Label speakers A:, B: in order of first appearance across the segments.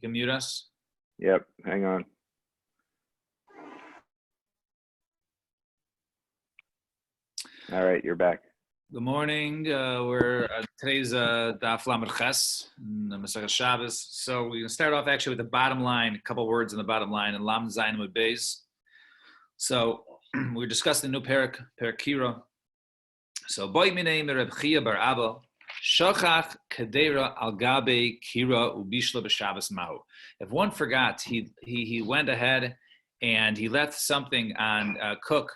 A: can mute us.
B: Yep, hang on. All right, you're back.
A: Good morning. We're today's Daf Lamed Ches, Masechah Shabbos. So we're gonna start off actually with the bottom line, a couple words in the bottom line, and Lam Zayin with Beis. So we're discussing the new parak Kira. So boy minei Reb Chia bar Abba shachach kadera al gabe Kira ubishla b'Shabbos mahu. If one forgot, he went ahead and he left something on cook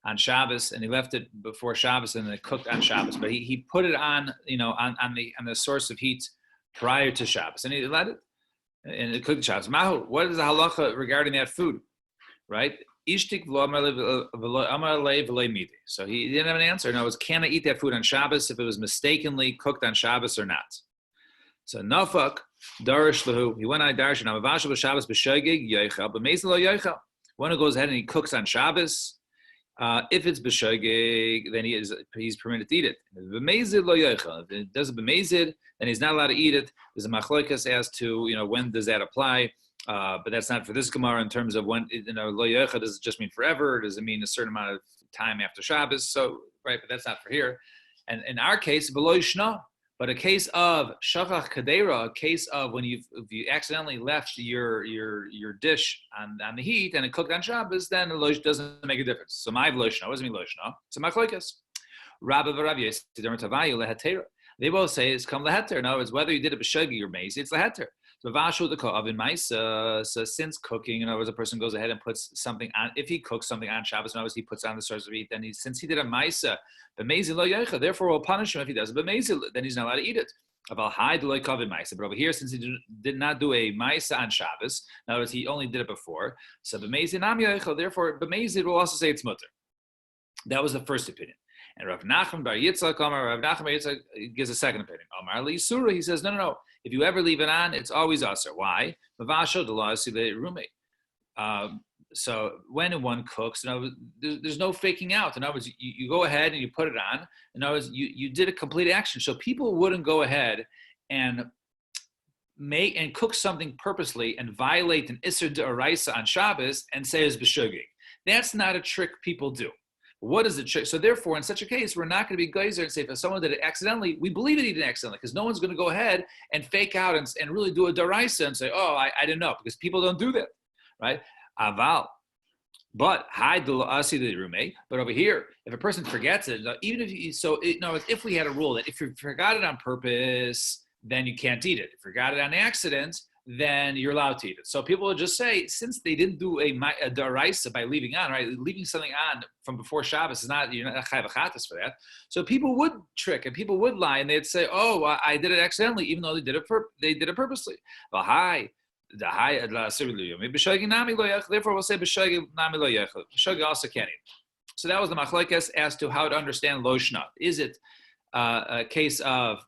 A: on Shabbos, and he left it before Shabbos, and it cooked on Shabbos. But he put it on, on the source of heat prior to Shabbos, and he let it, and it cooked Shabbos. Mahu, what is the halacha regarding that food, right? Ishtik v'lo. So he didn't have an answer. In other words, can I eat that food on Shabbos if it was mistakenly cooked on Shabbos or not? So Nafak darish lahu. He went on darish and amavasha b'Shabbos b'shogeg yoichel b'meizel lo yoichel. One who goes ahead and he cooks on Shabbos. If it's b'shogeg, then he's permitted to eat it. If it doesn't b'mezid, then he's not allowed to eat it. There's a machlokas as to when does that apply. But that's not for this Gemara in terms of when lo yoichel. Does it just mean forever? Does it mean a certain amount of time after Shabbos? So right, but that's not for here. And in our case, v'lo yishna. But a case of shachach kadera, a case of when if you accidentally left your dish on the heat and it cooked on Shabbos, then it doesn't make a difference. So my v'loishna, what does it mean v'loishna? So my chloikas. Rabba v'Rav Yossi, they both say it's come leheter. In other words, whether you did it b'shogeg or meiz, it's leheter. So since cooking, in other words, a person goes ahead and puts something on. If he cooks something on Shabbos, in other words, he puts on the source of heat. Then since he did a ma'isa, b'meizi lo yoicha, therefore we'll punish him if he does it. B'meizi, then he's not allowed to eat it. But over here, since he did not do a ma'isa on Shabbos, in other words, he only did it before. So b'meizi nam yoicha, therefore b'meizi will also say it's mutter. That was the first opinion. And Rav Nachman bar Yitzchak, Rav Nachman bar Yitzchak gives a second opinion. Omar li Surah, he says, no. If you ever leave it on, it's always aser. Why? So when one cooks, there's no faking out. In other words, you go ahead and you put it on. In other words, you did a complete action. So people wouldn't go ahead and make and cook something purposely and violate an Isser D'Oraisa on Shabbos and say it's b'shogeg. That's not a trick people do. What is the trick? So therefore, in such a case, we're not going to be geyser and say if someone did it accidentally, we believe it he did it accidentally, because no one's going to go ahead and fake out and really do a daraisa and say, oh, I didn't know, because people don't do that, right? Aval. But but over here, if a person forgets it, even if we had a rule that if you forgot it on purpose, then you can't eat it. If you forgot it on accident, then you're allowed to eat it. So people will just say, since they didn't do a daraisa by leaving on, right? Leaving something on from before Shabbos is not, you're not chayav achatas for that. So people would trick and people would lie and they'd say, oh, I did it accidentally, even though they did it purposely. Well, therefore we'll say b'shogeg nami lo yechel. B'shogeg also can't eat. So that was the machlokes as to how to understand lo shna. Is it a case of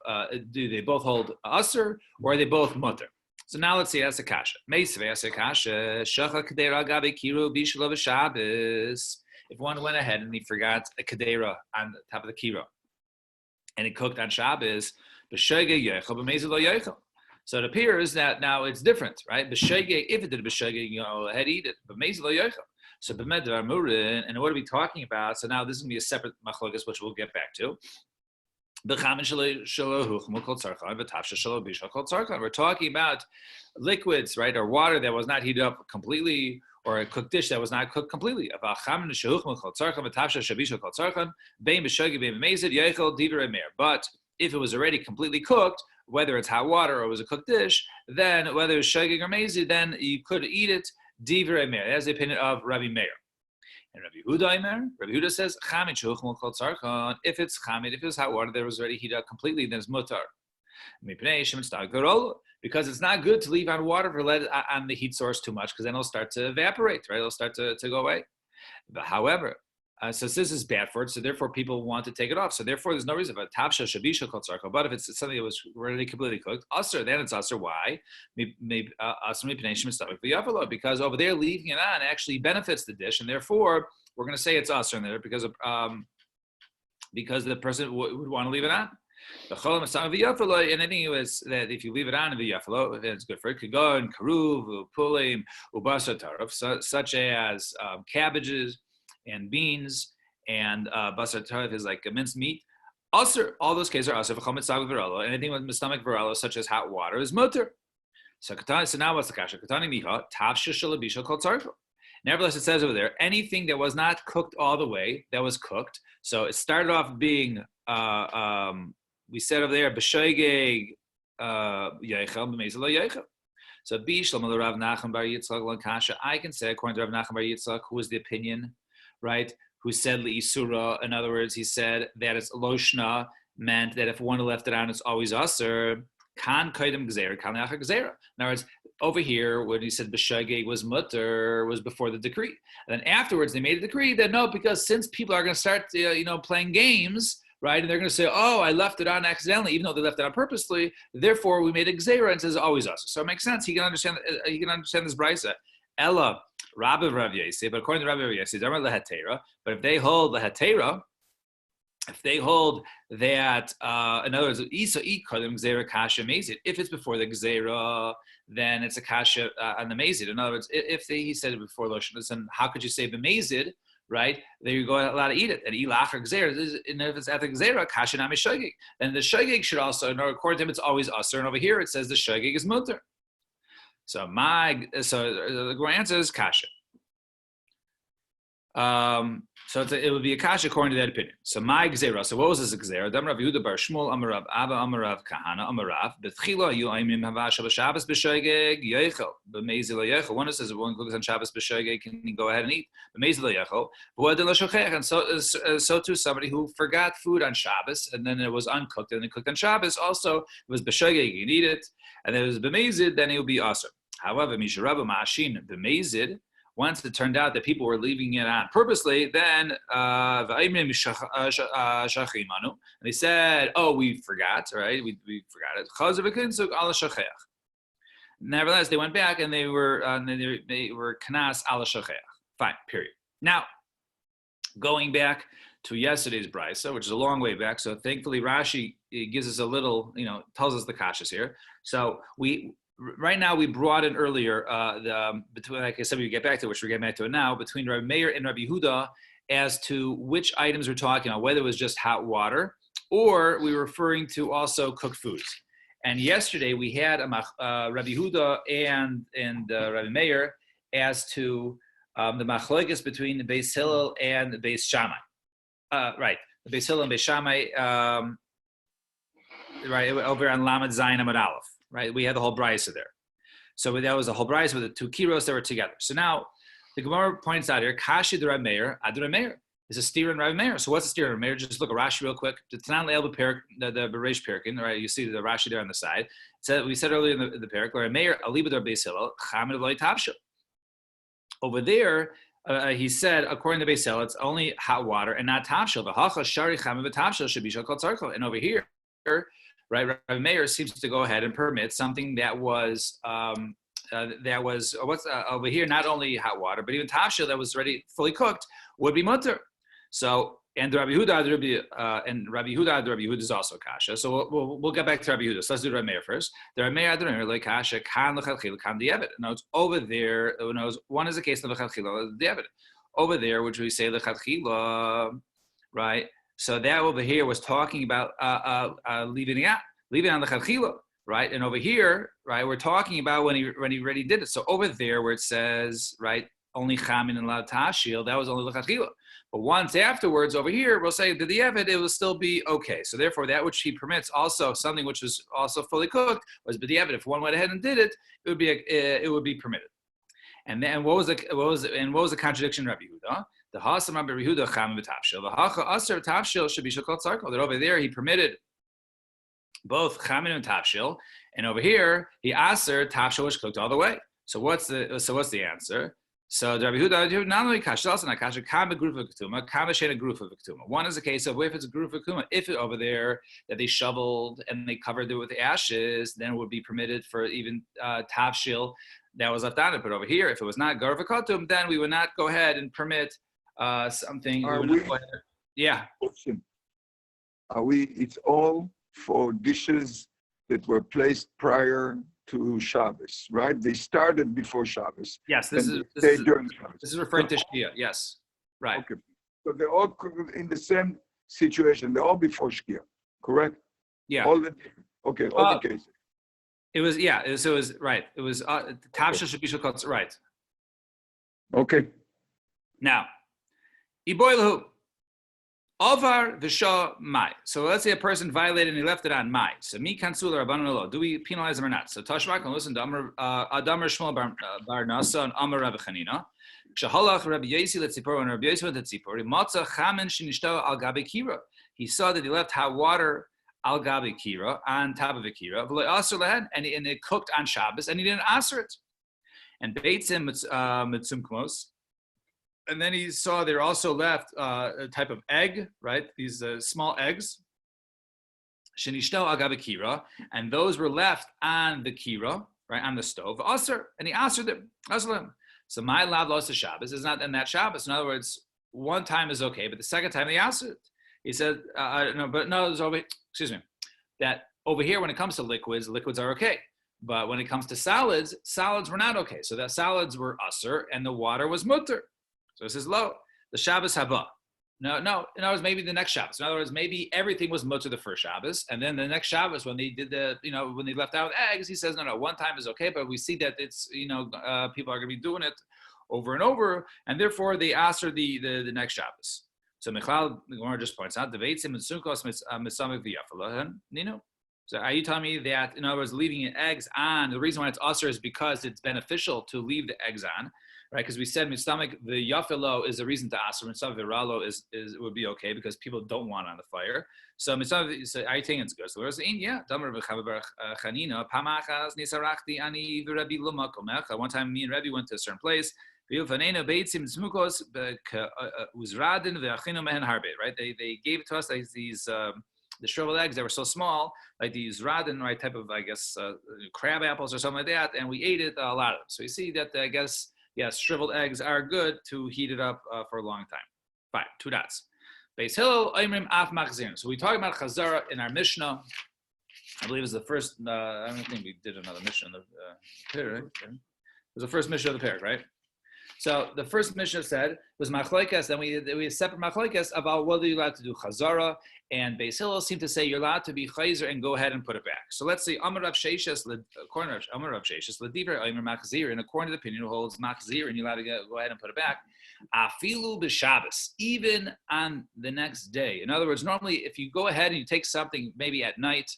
A: do they both hold aser or are they both mutter? So now let's see, that's a kasha. If one went ahead and he forgot a kadera on the top of the kira, and he cooked on Shabbos, so it appears that now it's different, right? If it did b'shogeg, ahead eat it, but meiz lo yoichel. So and what are we talking about? So now this is going to be a separate machlokas, which we'll get back to. We're talking about liquids, right, or water that was not heated up completely, or a cooked dish that was not cooked completely. But if it was already completely cooked, whether it's hot water or it was a cooked dish, then whether it's shogeg or mezid, then you could eat it. Divrei Meir. That's the opinion of Rabbi Meir. And Rabbi Yehuda says, if it's hot water that was already heated up completely, then it's mutar. Because it's not good to leave on water or let it on the heat source too much, because then it'll start to evaporate, right? It'll start to go away. But however, so this is bad for it, so therefore people want to take it off. So therefore there's no reason. But if it's something that was already completely cooked, usher, then it's usher. Why? Because over there leaving it on actually benefits the dish, and therefore we're going to say it's usher in there because the person would want to leave it on. And I think it was that if you leave it on in the yafalo, then it's good for it. Could go and karuv, pulim, ubasa taruf, such as cabbages and beans, and basar taruf is like a minced meat. Also, all those cases are also anything with stomach viralo, such as hot water, is mutter. So now what's the kasha? Nevertheless, it says over there, anything that was not cooked all the way, that was cooked. So it started off being, we said over there, b'shoigeg yeichel b'meizel lo yeichel. So b'shlam Rav Nachman bar Yitzchak lo kasha. I can say, according to Rav Nachman bar Yitzchak, who was the opinion, right? Who said li'isura? In other words, he said that it's loshna, meant that if one left it on, it's always usher. Kan kaidem gzeira, kan le'achar gzeira. In other words, over here, when he said b'shageg was mutter, was before the decree. And then afterwards, they made a decree that no, because since people are going to start, playing games, right, and they're going to say, oh, I left it on accidentally, even though they left it on purposely. Therefore, we made a gzeira and it says always us. So it makes sense. He can understand. He can understand this brisa. Ella Rabbi Rav Yosef, but according to Rabbi Rav Yosef, they're lehatera. But if they hold lehatera, if they hold that, in other words, if it's before the gzeira, then it's a kasha on the mazid. In other words, if he said it before Loshen, then how could you say b'mazid, right? There you go, allowed to eat it. And ilachar gzeira, and if it's at the gzeira, kasha nami shogig. Then the shogig should also, according to him, it's always usher. And over here it says the shogig is mutter. So the answer is kasha. So it would be a kasha according to that opinion. So my gzera. So what was this gzera? Dam Rav Yehuda bar Shmuel Amarav Abba Amarav Kahana Amarav. Betchila you aimim havash Shabbos b'shogeg yechel b'meizil yechel. One says one cooks on Shabbos b'shogeg can go ahead and eat b'meizil yechel. And so too somebody who forgot food on Shabbos and then it was uncooked and it cooked on Shabbos also it was b'shogeg you can eat it and then it was b'meizid then it would be awesome. However, Misharabu Ma'ashin b'meizid. Once it turned out that people were leaving it on purposely, then and they said, "Oh, we forgot, right? We forgot it." Nevertheless, they went back and they were kanas ala shacheach. Fine. Period. Now, going back to yesterday's brisa, which is a long way back. So thankfully, Rashi gives us a little, tells us the kashas here. So right now, we brought in earlier between, like I said, we get back to it, which we're getting back to it now, between Rabbi Meir and Rabbi Yehuda as to which items we're talking about, whether it was just hot water or we were referring to also cooked foods. And yesterday we had Rabbi Yehuda and Rabbi Meir as to the machlokes between the Beis Hillel and the Beis Shammai. Right, the Beis Hillel and Beis Shammai, right, over on Lamed Zayin Amud Aleph. Right, we had the whole brisa there. So that was the whole brisa with the two kiros that were together. So now the Gemara points out here, Kashi the Rav Meir, Ad Rav Meir. Is a steer in Rav Meir. So what's a steer in Rav Meir? Just look at Rashi real quick. The Tanan Le'el B'Perik, the Bereish Perikin, right? You see the Rashi there on the side. We said earlier in the Perik, Rav Meir, Alibad Rav Beis Hillel, Chamed Lo Tapshel. Over there, he said, according to Beis Hillel, it's only hot water and not Tapshel. V'Hacha Shari Chamed V'Tapshel should be Shakal Tzarko. And over here, right, Rav Meir seems to go ahead and permit something that was over here, not only hot water, but even tafshil that was already fully cooked would be mutter. So, and Rabbi Yehuda, Rabbi Yehuda is also kasha. So we'll get back to Rabbi Yehuda. So let's do Rabbi Meir first. The Rabbi Meir like kasha kan lechalchil kan di'evet. Now it's over there. One is a case of lechalchil di'evet. Over there, which we say lechalchila, right? So that over here was talking about leaving it on the chachila, right? And over here, right, we're talking about when he already did it. So over there, where it says, right, only chamin and lav tashil, that was only the chachila. But once afterwards, over here, we'll say that the evid, it will still be okay. So therefore, that which he permits, also something which was also fully cooked, was but the evid. If one went ahead and did it, it would be permitted. And then what was the contradiction in Rabbi Yehuda? The Hasam Rabbi Yehuda Cham v'Tafshil. The Hacha Aser Tafshil should be Shakal Tzarko. That over there he permitted both Chamin and Tafshil, and over here he Aser Tafshil was cooked all the way. So what's the answer? So the Rabbi Yehuda not only Kashal also not Kashal Kam a group of Ketuma, Kam a group of Ketuma. One is a case of if it's a group of Ketuma, if it over there that they shoveled and they covered it with ashes, then it would be permitted for even Tafshil that was left on it. But over here, if it was not Garva Katum, then we would not go ahead and permit something.
C: Yeah.
B: It's all
C: for dishes that were placed prior to Shabbos, right? They started before Shabbos.
A: Yes,
C: During Shabbos.
A: this is referring to Shkia. Yes, right.
C: Okay. So they're all in the same situation. They're all before Shkia, correct?
A: Yeah.
C: All the cases.
A: It was so it was right. It was Tavsha Shabishal Kotz. Right.
C: Okay.
A: Now, Iboilahu. Avar v'shah mai. So let's say a person violated and he left it on mai. So mi kansul rabbanon lo. Do we penalize him or not? So Tashmak can listen to Adamar Shmuel bar Nasa and Amar Rabbi Chanina. Kshahalach Rabbi Yosi letzipor and Rabbi Yosi went to tzipor. Matza chamen shinishto al gabe kira. He saw that he left hot water al gabe kira on top of a kira. V'lo aser lehen and it cooked on Shabbos and he didn't aser it. And beitzim mitzumkmos. And then he saw there also left a type of egg, right? These small eggs. Shenishto agabe kira, and those were left on the kira, right, on the stove. Aser, and he asered them. So my lav lost the Shabbos is not in that Shabbos. In other words, one time is okay, but the second time they asered it. He said, that over here when it comes to liquids are okay. But when it comes to salads were not okay. So the salads were aser and the water was mutter. So this is low. The Shabbos haba. No. In other words, maybe the next Shabbos. In other words, maybe everything was mutter the first Shabbos, and then the next Shabbos when they did when they left out eggs, he says no. One time is okay, but we see that it's people are going to be doing it over and over, and therefore they answer the next Shabbos. So Michal the Gemara just points out the veitzim and sukkos misamik v'yafala. Nino. So are you telling me that in other words, leaving eggs on? The reason why it's usher is because it's beneficial to leave the eggs on. Right, because we said mistamik the yafelo is the reason to aser, and some viralo is would be okay because people don't want it on the fire. So mistamik, so I think it's good. So we're saying, yeah, damer v'chavar chanina pamachas nisarachti ani v'Rebbi luma komecha. One time, me and Rebbe went to a certain place. V'ufanena beitzim smukos uzradin v'achinu mehen harbe. Right, they gave it to us like these. The shriveled eggs that were so small, like these radin, right, type of crab apples or something like that, and we ate it a lot of them. So you see that I guess. Yes, shriveled eggs are good to heat it up for a long time. Fine, 2 dots. Beis Hillel, Oimrim, Af Machzirin. So we talk about Chazara in our Mishnah. I believe it's the first, I don't think we did another Mishnah in the Perek. It was the first Mishnah of the Perek, right? So the first Mishnah said was Machlokes, then we had separate Machlokes about whether you're allowed to do Chazara, and Beis Hillel seemed to say you're allowed to be Chazer and go ahead and put it back. So let's say Amar Rav Sheishes, according to Amar Rav Sheishes, Lediver Omer Machzir, and according to the opinion who holds Machzir, and you're allowed to go ahead and put it back. Afilu b'Shabbos, even on the next day. In other words, normally if you go ahead and you take something maybe at night,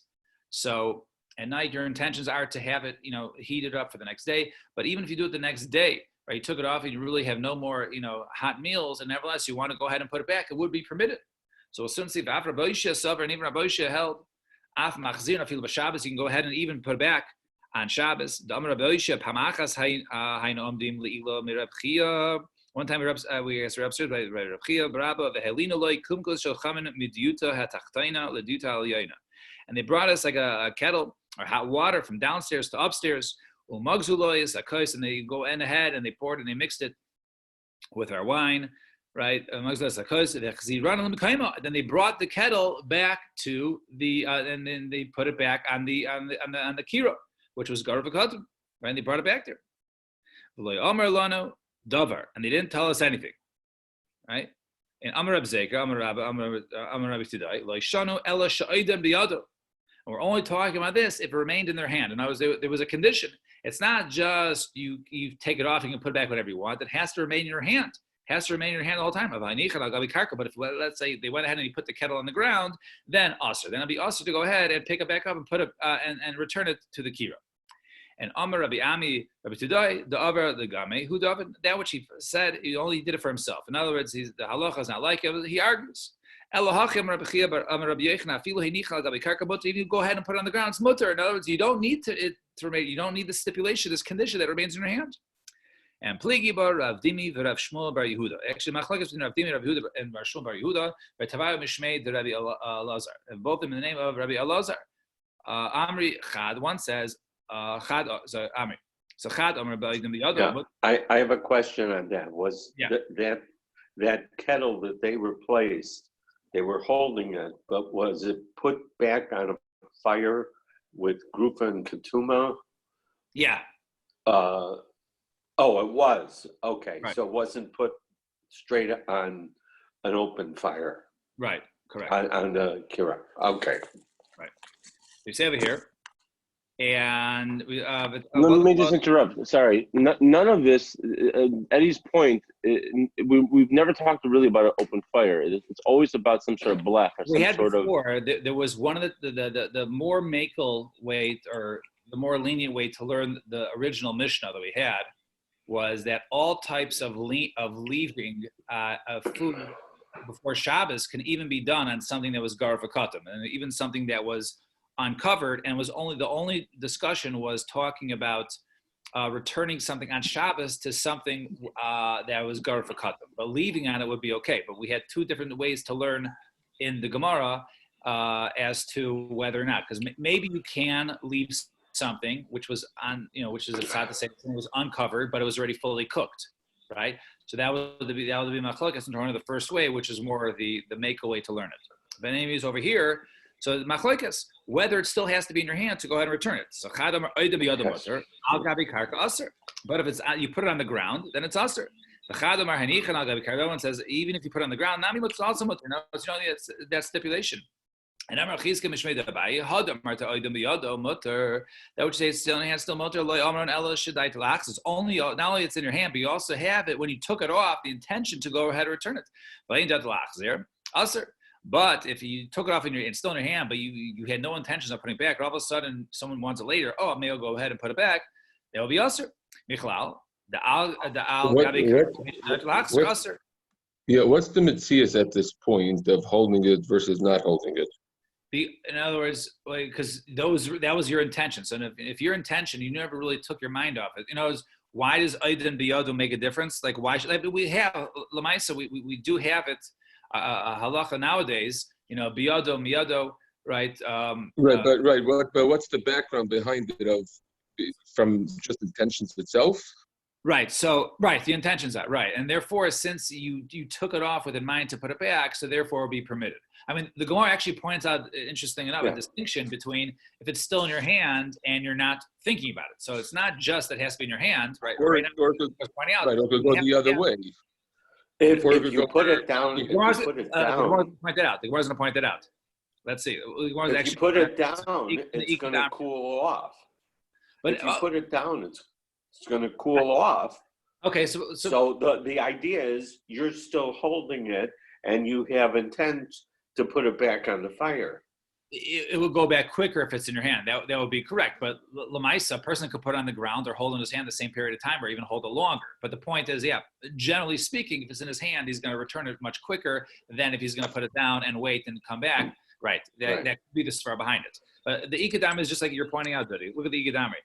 A: so at night your intentions are to have it, heated up for the next day. But even if you do it the next day, right, you took it off and you really have no more, hot meals, and nevertheless you want to go ahead and put it back, it would be permitted. So we'll soon see if Af Rabbi Yishia Sover and even Rabbi Yishia held Af Machzir Afilu b'Shabbos, you can go ahead and even put it back on Shabbos. Damar Rabbi Yishia Pamachas Hainu Omdim Leilo Mirab Chia. One time we asked Reb Sir by Reb Chia Barabba Vehelina Loi Kumkos Shalchamin Midyuta Hatachtaina Leduta Aliyana. And they brought us like a kettle or hot water from downstairs to upstairs. And they go in ahead and they poured and they mixed it with our wine, right? Then they brought the kettle back to the, and then they put it back on the kira, which was gar v'kadim, right? And they brought it back there. And they didn't tell us anything, right? And Amar Rab Zeka, Amar Rabbi Tidai, Shanu Ella Sha'idem Biyado. And we're only talking about this if it remained in their hand. And there was a condition. It's not just you take it off, you can put it back whenever you want. It has to remain in your hand. It has to remain in your hand all the time. But if let's say they went ahead and you put the kettle on the ground, then usher. Then it'll be usher to go ahead and pick it back up and put it and return it to the kira. And Amar Rabbi Ami, Rabbi Tudai, the Avar, the Game, who David, that which he said, he only did it for himself. In other words, the halacha is not like it. He argues. Even you go ahead and put it on the ground, it's mutter. In other words, you don't need you don't need the stipulation, this condition that remains in your hand. And Pligi bar Rav Dimi v'Rav Shmuel bar Yehuda. Actually, machlokes between Rav Dimi, Rav Yehuda, and Rav Shmuel bar Yehuda, by Tavayu Mishmei the Rabbi Elazar, and both of them in the name of Rabbi Elazar. Amri Chad, one says Chad, so Amri. So Chad Amr by the other.
D: Yeah, I have a question on that. Was that kettle that they replaced? They were holding it, but was it put back on a fire with Grufa and Katuma?
A: Yeah,
D: Oh, it was. Okay.
A: Right.
D: So it wasn't put straight on an open fire
A: right, correct.
D: on the Kira. Okay.
A: We say over here, and we.
E: Let me just interrupt. Sorry, none of this. Eddie's point. We've never talked really about an open fire. It's always about some sort of blech or
A: We
E: some
A: had
E: sort
A: before. There was one of the more makel way or the more lenient way to learn the original Mishnah that we had was that all types of leaving of food before Shabbos can even be done on something that was gar v'katam, and even something that was uncovered, and was the only discussion was talking about returning something on Shabbos to something that was gar v'katam, but leaving on it would be okay. But we had two different ways to learn in the Gemara as to whether or not, because maybe you can leave something which was on, which is it's not to say it was uncovered, but it was already fully cooked, right? So that would be machlokes in terms of the first way, which is more the make way to learn it. But anyways, over here, so machlokes, whether it still has to be in your hand to go ahead and return it. So chadam oidem biyadam mutter, al gabi karka aser. But if it's you put it on the ground, then it's aser. The chadam hanichan al gabi karka. One says even if you put it on the ground, nami looks also mutter. No, it's only that stipulation. And Amar Chizke Mishmei Dabai Hadam Marta Oidem Biyado Mutter. That would say it's still in your hand, still mutter. Loy Amron Ella Shaddai Talachs. It's only not only it's in your hand, but you also have it when you took it off. The intention to go ahead and return it. There, Aser. But if you took it off it's still in your hand, but you had no intentions of putting it back, all of a sudden someone wants it later. Oh, I may go ahead and put it back. That will be Aser. Michlal. The Al Gabi Aser.
F: Yeah, what's the mitzias at this point of holding it versus not holding it?
A: In other words, because that was your intention. So if your intention, you never really took your mind off it. Why does Aiden Biyado make a difference? Like why should we have Lamaisa? We do have it halacha nowadays. Biyado, Miyado, right?
F: But what's the background behind it from just intentions itself?
A: Right. So, the intentions are right. And therefore, since you took it off with in mind to put it back, so therefore it will be permitted. I mean, the Gemara actually points out, interesting enough, a distinction between if it's still in your hand and you're not thinking about it. So it's not just that it has to be in your hand, right?
F: Or
A: right now,
F: it could go the other way.
D: If you put it down,
A: the Gemara's going to point that out. The Gemara's going to point that out. Let's see.
D: If you put it down, it's going to cool off. But if you put it down, it's going to cool off.
A: Okay, so
D: the idea is you're still holding it, and you have intent to put it back on the fire.
A: It will go back quicker if it's in your hand. That would be correct. But Lamaisa, a person could put it on the ground or hold in his hand the same period of time, or even hold it longer. But the point is, generally speaking, if it's in his hand, he's going to return it much quicker than if he's going to put it down and wait and come back. Right. That could be the svar behind it. But the ikadam is just like you're pointing out, Dudi. Look at the ikadami.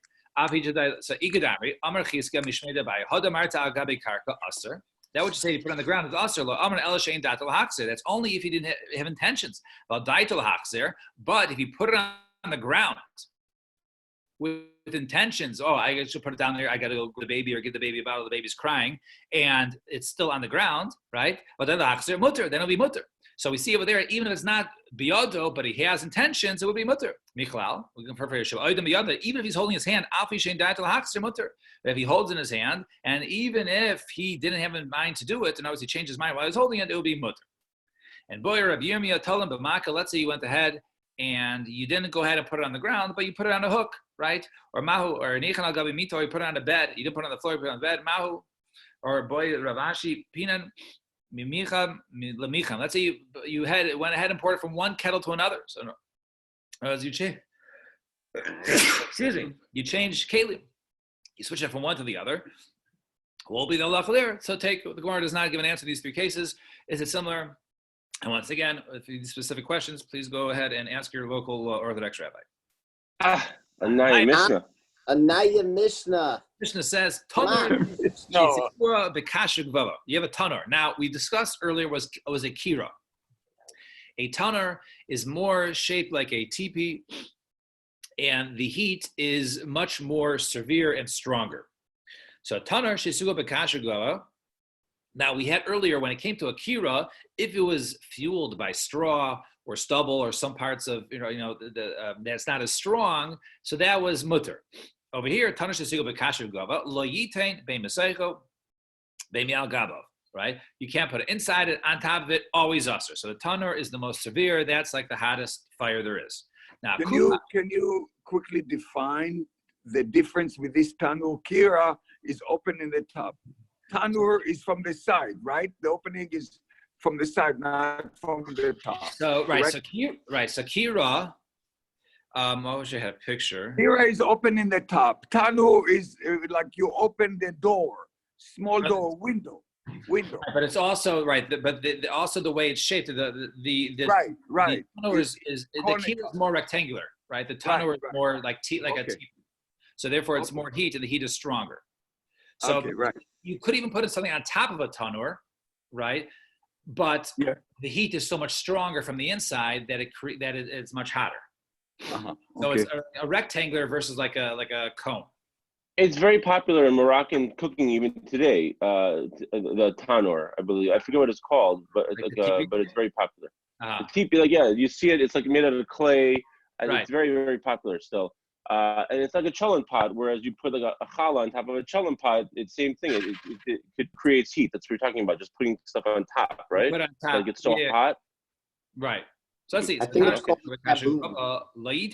A: So ikadami, Amar Chizke Mishmei Dabai Hadamarta Agabi Karka Aser. That would you say you put on the ground is aser lo amar el shein datal hakzer. That's only if you didn't have intentions. Well, datal hakzer. But if you put it on the ground with intentions, I should put it down there. I got to go get the baby or give the baby a bottle. The baby's crying, and it's still on the ground, right? But then the hakzer mutter. Then it'll be mutter. So we see over there, even if it's not biyodo, but he has intentions, it would be mutter. Michlal, we can prefer even if he's holding his hand, afi shein datal hakzer mutter. If he holds in his hand, and even if he didn't have in mind to do it, and obviously changed his mind while he was holding it, it would be mutter. And boy, Rabbi Yirmiyah told him, but Maka, let's say you went ahead and you didn't go ahead and put it on the ground, but you put it on a hook, right? Or mahu, or nichan al gabi mito, you put it on the bed. You didn't put it on the floor, you put it on the bed, mahu. Or boy, Ravashi, pinan, mimichan, lemichan. Let's say you went ahead and poured it from one kettle to another. So, as you change, you change kelim. You switch it from one to the other. Will be the lachlir. So the Gemara does not give an answer to these three cases. Is it similar? And once again, if you have specific questions, please go ahead and ask your local Orthodox rabbi.
E: Anaya Mishnah.
G: Anaya Mishnah.
A: Mishnah says, Tanur. You have a tanur. Now, we discussed earlier was a kira. A tanur is more shaped like a teepee, and the heat is much more severe and stronger. So tanur shesuga b'kasher gava. Now we had earlier when it came to a kira, if it was fueled by straw or stubble or some parts of that's not as strong. So that was mutter. Over here, Tanash Sigo Bekasher Gava Lo Yitain Be Meseicho Be Mial Gabov. Right? You can't put it inside it, on top of it, always usher. So the tanur is the most severe. That's like the hottest fire there is. Now,
C: can you quickly define the difference with this tanur? Kira is open in the top. Tanur is from the side, right? The opening is from the side, not from the top.
A: So right,
C: correct?
A: so Kira. I wish I had a picture.
C: Kira is open in the top. Tanur is like you open the door, small door, window.
A: But it's also right. Also the way it's shaped. The
C: right.
A: The tanur is the kira is more rectangular, right? The tanur is more like a T. So therefore, it's more heat, and the heat is stronger. So you could even put something on top of a tanur, right? But the heat is so much stronger from the inside that it's much hotter. So it's a rectangular versus like a cone.
E: It's very popular in Moroccan cooking even today. The tanur, I believe. I forget what it's called, but it's very popular. The tipi, you see it. It's like made out of clay, and it's very, very popular still. And it's like a cholent pot, whereas you put like a challah on top of a cholent pot. It's same thing. It creates heat. That's what we're talking about. Just putting stuff on top, right?
A: Put on top.
E: Like it's so hot.
A: Right. So let's see.
G: I think it's called taboo.
E: No, I don't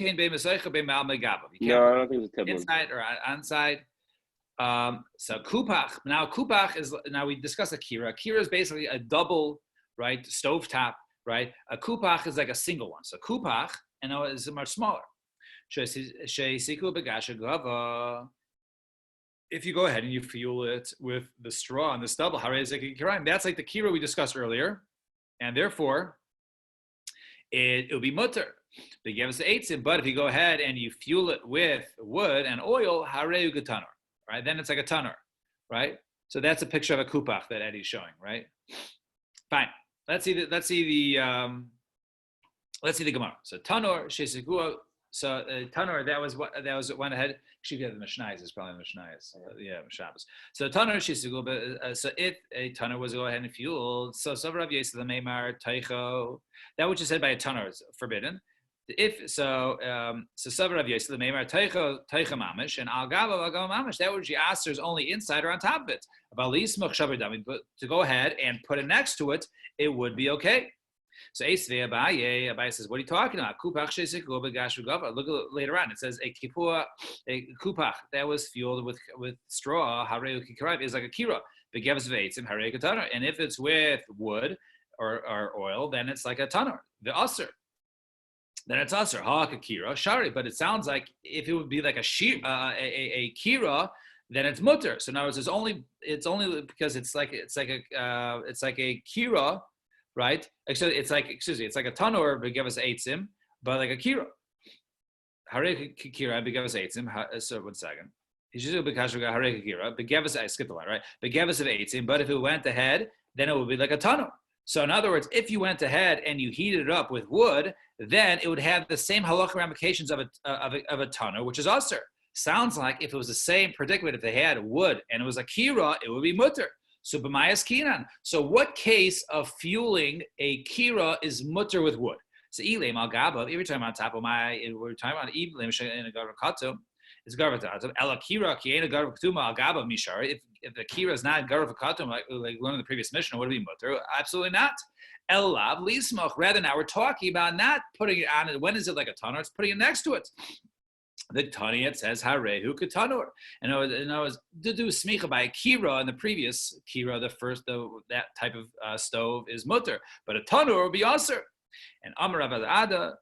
E: think it's a taboo.
A: Inside or outside. So kupach. Now we discussed a kira. Kira is basically a double, right, stovetop, right? A kupach is like a single one. So kupach, and now it's much smaller. If you go ahead and you fuel it with the straw and the stubble, that's like the kira we discussed earlier, and therefore it'll be mutter. But if you go ahead and you fuel it with wood and oil, hareu getanur, right? Then it's like a tanur, right? So that's a picture of a kupach that Eddie's showing, right? Fine. Let's see the Gemara. So tanur shesikua. So tanur, that was went ahead. Should get the Mishnayos. It's probably the Mishnayos. Shabbos. So tanur shesikua. So if a tanur was to go ahead and fueled, so Rav Yosef the Meimar teicho, that which is said by a tanur is forbidden. If so, Savar Rav Yosef the Meimar teicha mamish and al gava mamish. That which you ask is only inside or on top of it. But to go ahead and put it next to it, it would be okay. So Abaye says, what are you talking about? Kupach shesikua begashu gava. Look later on. It says a kupach that was fueled with straw. Hareu kikarav is like a kira. Begevs veitzim hareu katanur. And if it's with wood or oil, then it's like a tanur. The usher. Then it's usher. Ha'aka kira shari. But it sounds like if it would be like a kira, then it's mutter. So in other words, it's only because it's like a kira. Right? It's like a tanur, but give us eitzim, but like a kira. Harei kira, but give us eitzim. So 1 second. He should do bekashuga harei kira, but give us. I skipped the line, right? But give us of eitzim. But if it went ahead, then it would be like a tanur. So in other words, if you went ahead and you heated it up with wood, then it would have the same halacha ramifications of a tanur, which is usher. Sounds like if it was the same predicament, if they had wood and it was a kira, it would be mutter. So b'mayas kinan. So what case of fueling a kira is mutter with wood? So ileim al gaba. Every time on top of we're talking about ileim in a garvakatum. It's garvakatum. Ela kira ki a garvakatum al gaba mishari. If the kira is not garvakatum, like learned in the previous mission, would it be mutter? Absolutely not. El lav lismoch. Rather, now we're talking about not putting it on. When is it like a tanur? It's putting it next to it. The Tani, it says Harehu Katanur. And I was to do smicha by a kira in the previous kira, that type of stove is mutter, but a tanur will be aser. And Amar Rav Ada,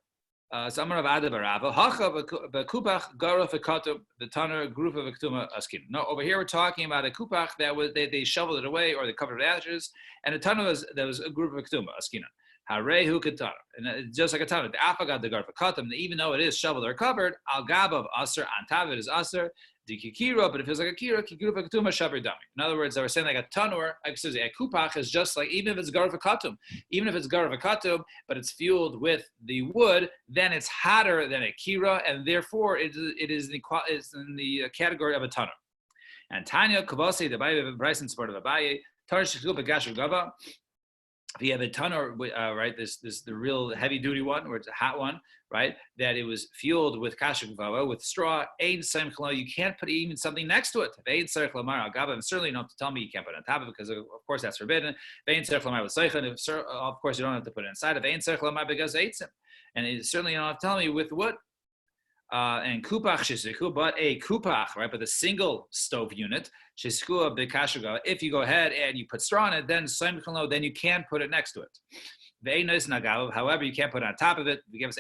A: Amar Rav Ada Barava, Hacha Bekupach Garuf Ekatum, the tanur group of Ektuma Askin. No, over here we're talking about a kupach that was they shoveled it away or they covered it with ashes, and a tanur that was a group of Ektuma Askina. Harehu katanur, and just like a tanur, the afagad the garfa katam. Even though it is shoveled or covered, al gabav aser on top of it is aser. The kikira, but if it's like a kira, kikira katuma shaber dami. In other words, they were saying like a tanur, a kupach is just like even if it's garfa katum, but it's fueled with the wood, then it's hotter than a kira, and therefore it's in the category of a tanur. And Tanya Kavasi, the Abaye Bryce in support of Abaye, Tarsh Gashu Gava. if you have a tanur, right, this the real heavy duty one, or it's a hot one, right, that it was fueled with kasher gvava, with straw, ein sem chalo, you can't put even something next to it. Ein tzarich lamar al gava, and certainly you don't have to tell me you can't put it on top of it, because of course that's forbidden. Ein tzarich lamar with seichen, of course you don't have to put it inside of ein tzarich lamar because eitzim, and certainly you don't have to tell me with what. And kupach shesiku, but a kupach, right? But the single stove unit, shesiku b'kashaga. If you go ahead and you put straw in it, then then you can put it next to it. However, you can't put it on top of it. If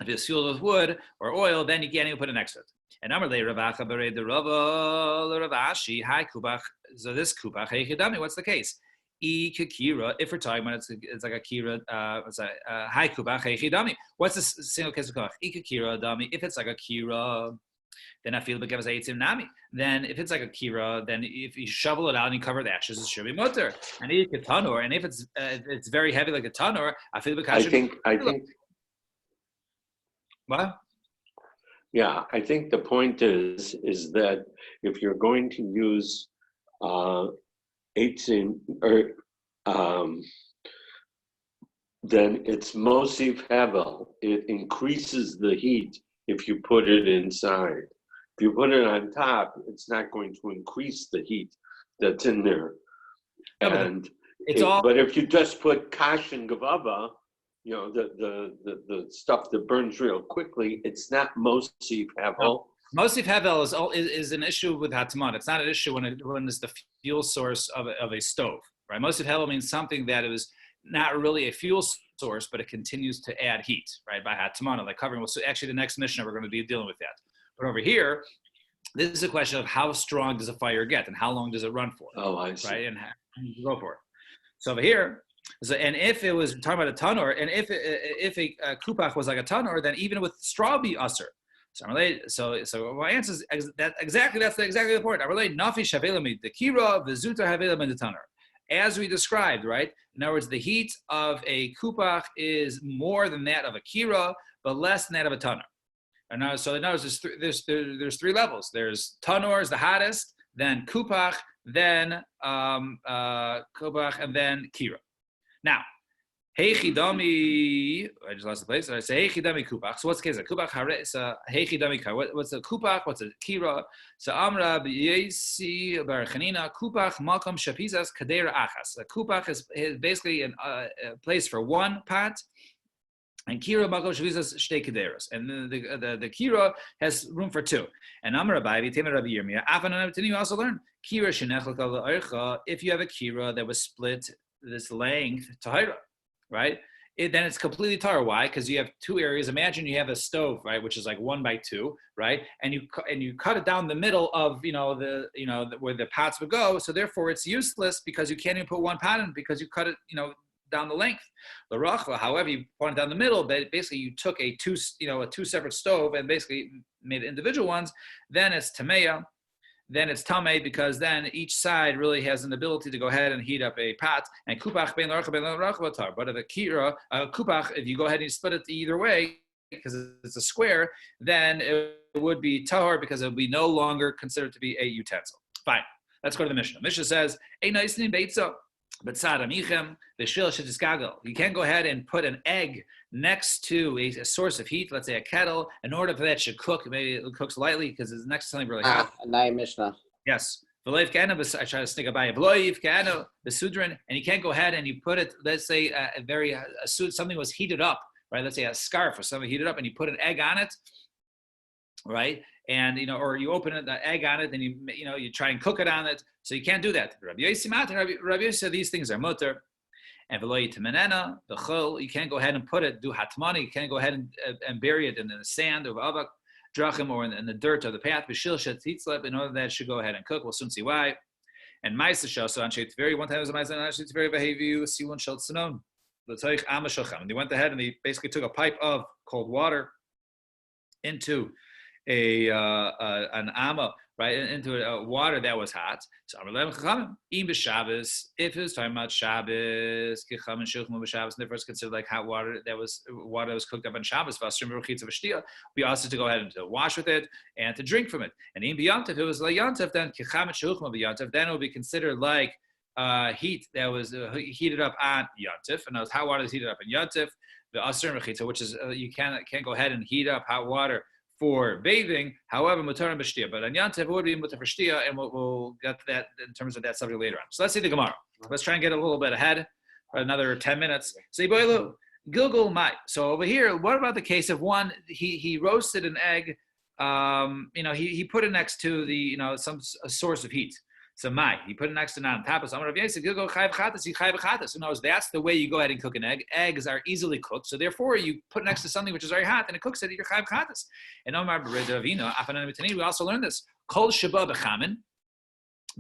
A: it's fueled with wood or oil, then you can't even put it next to it. And Amarle Ravacha Bered the Ravashi, hi kupach. So this kupach, hey chidami, what's the case? Kira, if we're talking about it's like a kira, it's a high kubach chidami. What's the single case of koch? Kira dami. If it's like a kira, then I feel because eitzim nami. Then if it's like a kira, then if you shovel it out and you cover the ashes, it should be mutter. And tanur, and if it's very heavy like a tanur, I feel because
D: I think.
A: What?
D: Yeah, I think the point is that if you're going to use eitzim, or then it's mosif hevel. It increases the heat if you put it inside. If you put it on top, it's not going to increase the heat that's in there.
A: No,
D: and
A: but
D: if you just put kash and gavava, the stuff that burns real quickly, it's not mosif hevel.
A: No. Mosif hevel is an issue with hatman. It's not an issue when it's the fuel source of a stove, right? Mosif hevel means something that is not really a fuel source, but it continues to add heat, right? By hatman, like covering. So actually, the next mission we're going to be dealing with that. But over here, this is a question of how strong does a fire get and how long does it run for?
D: Oh, I see.
A: Right, and how you go for it. So over here. So, and if it was talking about a tanur, and if a kupach was like a tanur, then even with straw be usher. So my answer is exactly the point. I relate nafi shavelami the kira v'zuta havelam the tanur, as we described, right? In other words, the heat of a kupach is more than that of a kira, but less than that of a tanur. And now, so in other words, there's three levels. There's tanur is the hottest, then kupach, then kupach, and then kira. Now, hey chidami, I just lost the place. So I say hey chidami kupach. So what's the case? A kupach hare. So hey chidami kar. What's a kupach? What's a kira? So amra b'yesi barachanina kupach malkam shapizas kadera achas. A kupach is basically a place for one pot, and kira malkam shapizas shtei kaderas. And the kira has room for two. And amra b'avi tema Rabbi Yirmiyah. Afanan you also learn kira shenechlek al archa. If you have a kira that was split this length tahira, right? Then it's completely tahar. Why? Because you have two areas. Imagine you have a stove, right, which is like 1x2, right? And you cut it down the middle of where the pots would go. So therefore, it's useless because you can't even put one pot in because you cut it, down the length. The rachva, however, you point it down the middle. But basically, you took a two separate stove and basically made individual ones. Then it's tameya. Then it's tamei because then each side really has an ability to go ahead and heat up a pot. And kupach ben l'archa ben l'rachva tar. But if a kira, kupach, if you go ahead and you split it either way because it's a square, then it would be tahor because it would be no longer considered to be a utensil. Fine. Let's go to the Mishnah. Mishnah says, "Ein nisin beitza, but sadamichem v'shil shetiskagel." You can't go ahead and put an egg next to a source of heat, let's say a kettle, in order for that to cook. Maybe it cooks lightly because it's next to something really hot.
G: Mishnah.
A: Yes. I try to sneak by and you can't go ahead and you put it, let's say something was heated up, right? Let's say a scarf or something heated up and you put an egg on it, right? And or you open the egg on it and you try and cook it on it. So you can't do that. Rabbi Yossi said these things are mutter. And you can't go ahead and put it, do hatmani, you can't go ahead and bury it in the sand or avak drachim or in the dirt of the path, in order that it should go ahead and cook. We'll soon see why. And Maisa Shasa on Sheitzveri, one time it was a Maisa on Sheitzveri Behavior, Siwan Shel Tzanon, L'Toich Ama Shochem. And they went ahead and they basically took a pipe of cold water into an ama, right, into water that was hot. So if it was talking about Shabbos, and therefore it's considered like hot water that was cooked up on Shabbos, we also to go ahead and to wash with it and to drink from it. And in B'yantav, if it was like Yantav, then it would be considered like heat that was heated up on Yontif, and those hot water is heated up in Yontif, the Asr Mechitza, which is you can't go ahead and heat up hot water for bathing. However, mutar and b'shtia, but on Yontif it would be mutar for shtia, and we'll get to that in terms of that subject later on. So let's see the Gemara. Let's try and get a little bit ahead for another 10 minutes. So Gilgul Mai. So over here, what about the case of one? He roasted an egg. He put it next to the a source of heat. So Mai, he put it next to non tapas. I'm Rav Yosef Gilgul chayv chatas. He chayv chatas. That's the way you go ahead and cook an egg. Eggs are easily cooked, so therefore you put it next to something which is very hot and it cooks it. You're chayv chatas. And Omar B'Redavino Afanan Mitani. We also learned this. Kol sheba b'chamin.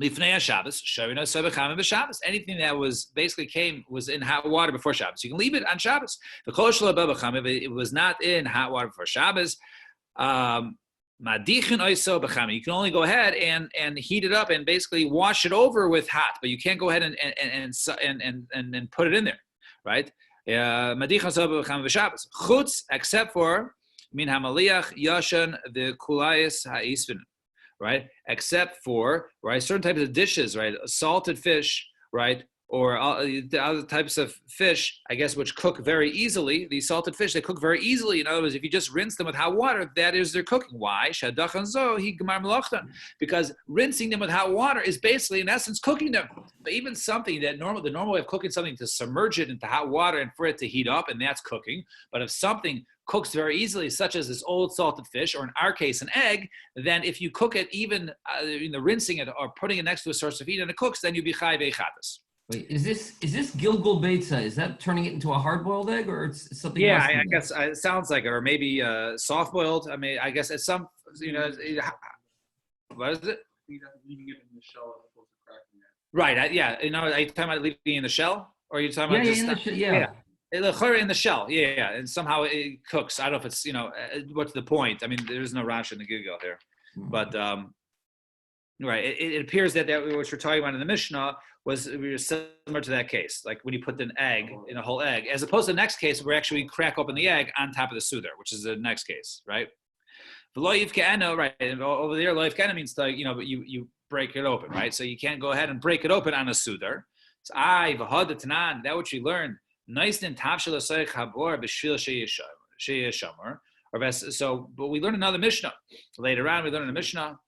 A: Lifnei Shabbos, Shavina Sebechamin b'Shabbos. Anything that was in hot water before Shabbos, you can leave it on Shabbos. The Kol Shalaba b'Chamin, if it was not in hot water before Shabbos, Madichin Oiso b'Chamin. You can only go ahead and heat it up and basically wash it over with hot, but you can't go ahead and put it in there, right? Madichin Oiso b'Chamin b'Shabbos. Chutz, except for Min Hamaliach Yashan the Kulayis Ha'isvin. Right, except for certain types of dishes, right, salted fish, right, or the other types of fish, I guess, which cook very easily. These salted fish, they cook very easily. In other words, if you just rinse them with hot water, that is their cooking. Why? Because rinsing them with hot water is basically, in essence, cooking them. But even something that the normal way of cooking something to submerge it into hot water and for it to heat up, and that's cooking. But if something cooks very easily, such as this old salted fish, or in our case, an egg, then if you cook it, even rinsing it or putting it next to a source of heat and it cooks, then you be chai ve'chatas.
H: Wait, is this Gilgul Beitza? Is that turning it into a hard-boiled egg, or it's something?
A: Yeah,
H: else
A: I guess it sounds like it, or maybe soft-boiled. I mean, I guess it's some, what is it?
I: Leaving it in the shell as opposed to cracking it.
A: Right. Are you talking about leaving it in the shell, or are you talking about in the shell? Yeah, and somehow it cooks. I don't know if it's what's the point? I mean, there's no Rashi in the Gilgal here, but right. It appears that what we're talking about in the Mishnah was similar to that case, like when you put an egg in a whole egg, as opposed to the next case where actually crack open the egg on top of the sudar, which is the next case, right? Right, and over there, loiv ke'ena means but you break it open, right? So you can't go ahead and break it open on a sudar. So that what you learned. So, but we learn another Mishnah later on. We learn in the Mishnah.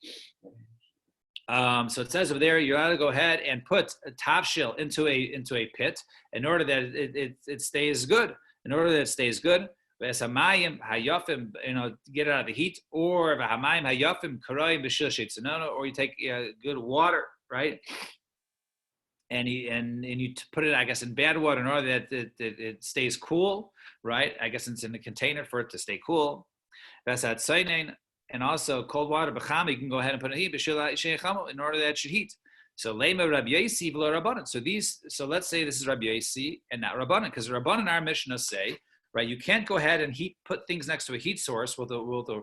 A: So it says over there, you ought to go ahead and put a tavshil into a pit in order that it stays good. In order that it stays good, v'esamayim hayafim, get it out of the heat, or v'hamayim hayafim karayim b'shil sheitzanano, or you take good water, right? And you put it, I guess, in bad water in order that it stays cool, right? I guess it's in the container for it to stay cool. That's at Sainain. And also cold water, b'chama, you can go ahead and put it in heat, in order that it should heat. So lema Rabbi Yosi v'lo Rabbanan. So let's say this is Rabbi Yosi and not Rabbanan, because Rabbanan, our Mishnah say, right, you can't go ahead and put things next to a heat source will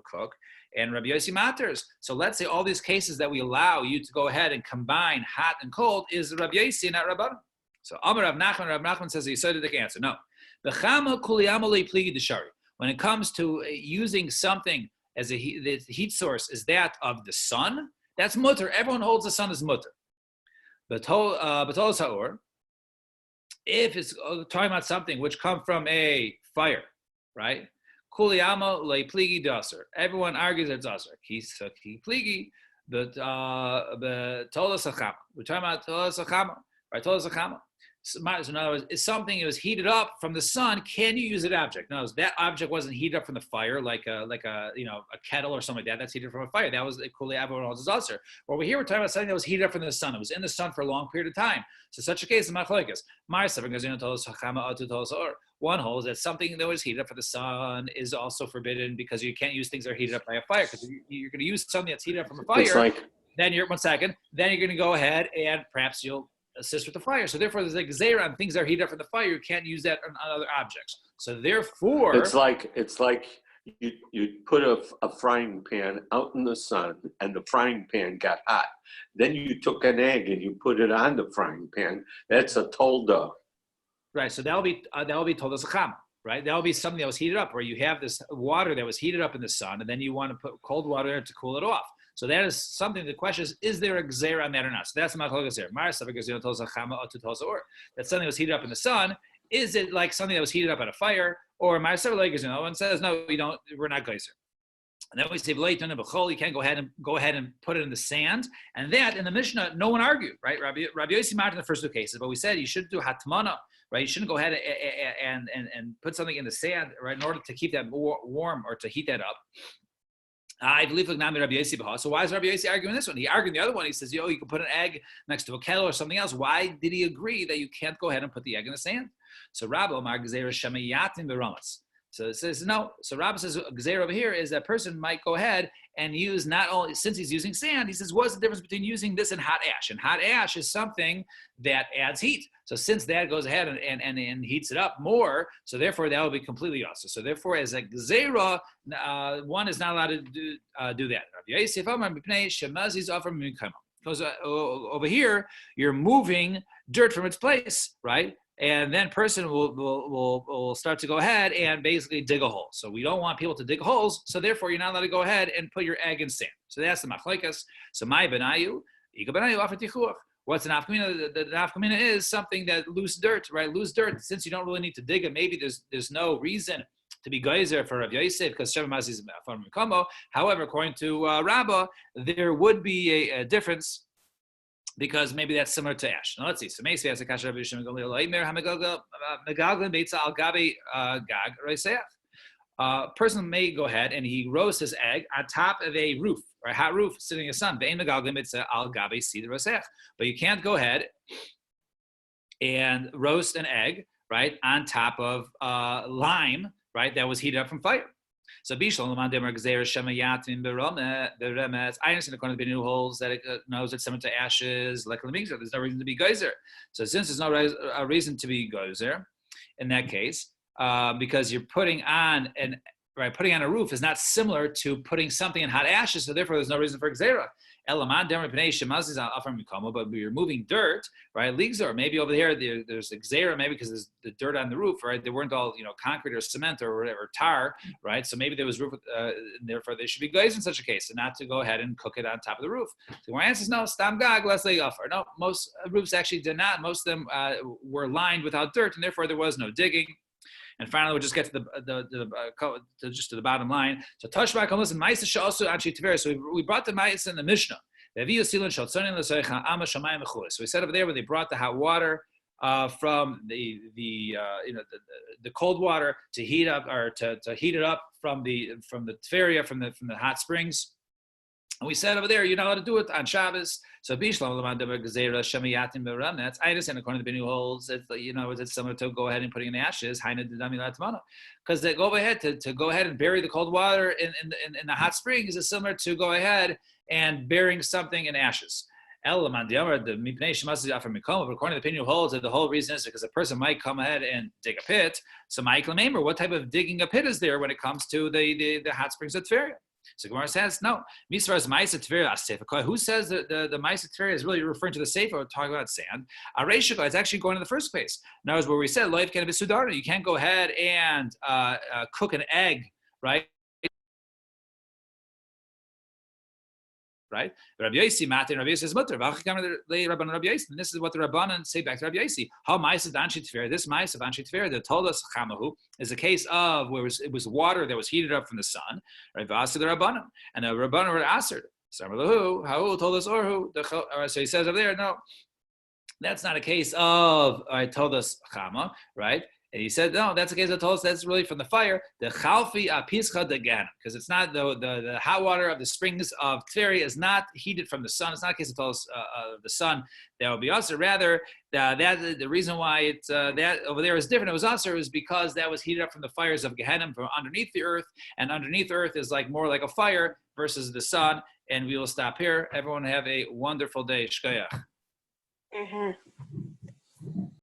A: cook, and Rabbi Yosi matters. So let's say all these cases that we allow you to go ahead and combine hot and cold is Rabbi Yosi and not Rabbanan. So Amar Rav Nachman says the Yisodic answer. No. B'chama kuliyama le'pligi d'shari. When it comes to using something as the heat source is that of the sun, that's mutter. Everyone holds the sun as mutter. But if it's talking about something which come from a fire, right? Kuliyama le'pligi d'aser. Everyone argues it's aser. Ki pligi, but tolas achama. We're talking about tolas achama, right? Tolas achama. So in other words, it's something that was heated up from the sun. Can you use that object? No, that object wasn't heated up from the fire, like a kettle or something like that. That's heated from a fire. That was equally everyone else's ulcer. Over here, we're talking about something that was heated up from the sun. It was in the sun for a long period of time. So such a case is machlokes. One holds that something that was heated up for the sun is also forbidden because you can't use things that are heated up by a fire, because you're going to use something that's heated up from a fire. Then you're going to go ahead and perhaps you'll assist with the fire. So therefore, there's like zera on things that are heated up from the fire. You can't use that on other objects. So therefore,
D: it's like you put a frying pan out in the sun, and the frying pan got hot. Then you took an egg and you put it on the frying pan. That's a tolda.
A: Right. So that'll be told as a chama. Right. That'll be something that was heated up, where you have this water that was heated up in the sun, and then you want to put cold water there to cool it off. So that is something. The question is there a gzeira on that or not? So that's the machlokas here. That's something that was heated up in the sun. Is it like something that was heated up at a fire? Or one says no, we don't. We're not geyser. And then we say, you can't go ahead and put it in the sand. And that in the Mishnah, no one argued, right? Rabbi Yossi Martin in the first two cases, but we said you should do hatmana, right? You shouldn't go ahead and put something in the sand, right, in order to keep that warm or to heat that up. I believe Rabbi Yossi. So why is Rabbi Yossi arguing this one? He argued the other one. He says, you can put an egg next to a kettle or something else. Why did he agree that you can't go ahead and put the egg in the sand? So Rabbi Omar Gzeira Shemayatin Beramas. So it says no. So Rabbi says Gzeira over here is that person might go ahead and use not only, since he's using sand, he says, what's the difference between using this and hot ash? And hot ash is something that adds heat. So since that goes ahead and heats it up more, so therefore that will be completely awesome. So therefore, as a Gzeira, one is not allowed to do that. Because over here, you're moving dirt from its place, right? And then person will start to go ahead and basically dig a hole. So we don't want people to dig holes. So therefore, you're not allowed to go ahead and put your egg in sand. So that's the machlekes. So my benayu, what's an nafkamina? The nafkamina is something that loose dirt, right? Loose dirt. Since you don't really need to dig it, maybe there's no reason to be geyser for Rav Yosef because Sheva Mazi is from Mikomo. However, according to Rabbah, there would be a difference, because maybe that's similar to ash. Now let's see. So Meisi has a kasha Rabbi Shimon Gamliel. Megaglin beitza al gabi gag reiseach. Person may go ahead and he roasts his egg on top of a roof, or a hot roof sitting in the sun. Ve'en megaglin beitza al gabi sid reiseach. But you can't go ahead and roast an egg, right, on top of lime, right, that was heated up from fire. So Bishlam Lamandem Gzeira Shemayatim Beremes. I understand according to the new holes that it knows it's similar to ashes, like Lamigzer. There's no reason to be geyser. So since there's no reason to be geyser, in that case, because you're putting on a roof is not similar to putting something in hot ashes. So therefore, there's no reason for Gzeira. But we're moving dirt, right? Leagues, or maybe over here there's a gzeira, maybe because there's the dirt on the roof, right? They weren't all concrete or cement or whatever, tar, right? So maybe there was roof, therefore they should be glazed in such a case, and not to go ahead and cook it on top of the roof. So my answer is no. Stam gag less offer. No, most roofs actually did not. Most of them were lined without dirt, and therefore there was no digging. And finally, we'll just get to the bottom line. So Tashma comes and Ma'isa also actually Tiver. So we brought the Ma'isa in the Mishnah. So we said over there where they brought the hot water from the cold water to heat up, or to heat it up from the Tveria, from the hot springs. And we said over there, you're not allowed to do it on Shabbos. So Bishlam that's I understand according to the Binu holds, it's similar to go ahead and putting in the ashes, because they go ahead to go ahead and bury the cold water in the hot springs is similar to go ahead and burying something in ashes. According to the opinion holds that the whole reason is because a person might come ahead and dig a pit. So Michael Mamer, what type of digging a pit is there when it comes to the hot springs of Tveria? So Gemara says, no. Who says that the Ma'isa Tveria is really referring to the Sefer, or talking about sand? Areishika is actually going to the first place. In other words, where we said, Loif can be Sudarna. You can't go ahead and cook an egg, right? Right? Rabbi Yossi, Mate, Rabbi Yossi is mutter. And this is what the Rabbanan say back to Rabbi Yossi. How Ma'isa Danshi Tveria, this Ma'isa Danshi Tveria that told us Chamahu is a case of where it was water that was heated up from the sun. Right? V'asir the Rabbanan, and the Rabbanan were answered. Samalahu, Hahu told us Orhu. So he says over there, no, that's not a case of I told us Chama, right? And he said, no, that's a case that told us that's really from the fire, the chalfi apischa de gan, because it's not the hot water of the springs of Tveria is not heated from the sun. It's not a case that told us the sun that would be also. Rather, the reason why it's that over there is different. It was also is because that was heated up from the fires of Gehenna from underneath the earth, and underneath the earth is like more like a fire versus the sun. And we will stop here. Everyone have a wonderful day. Shkoyach.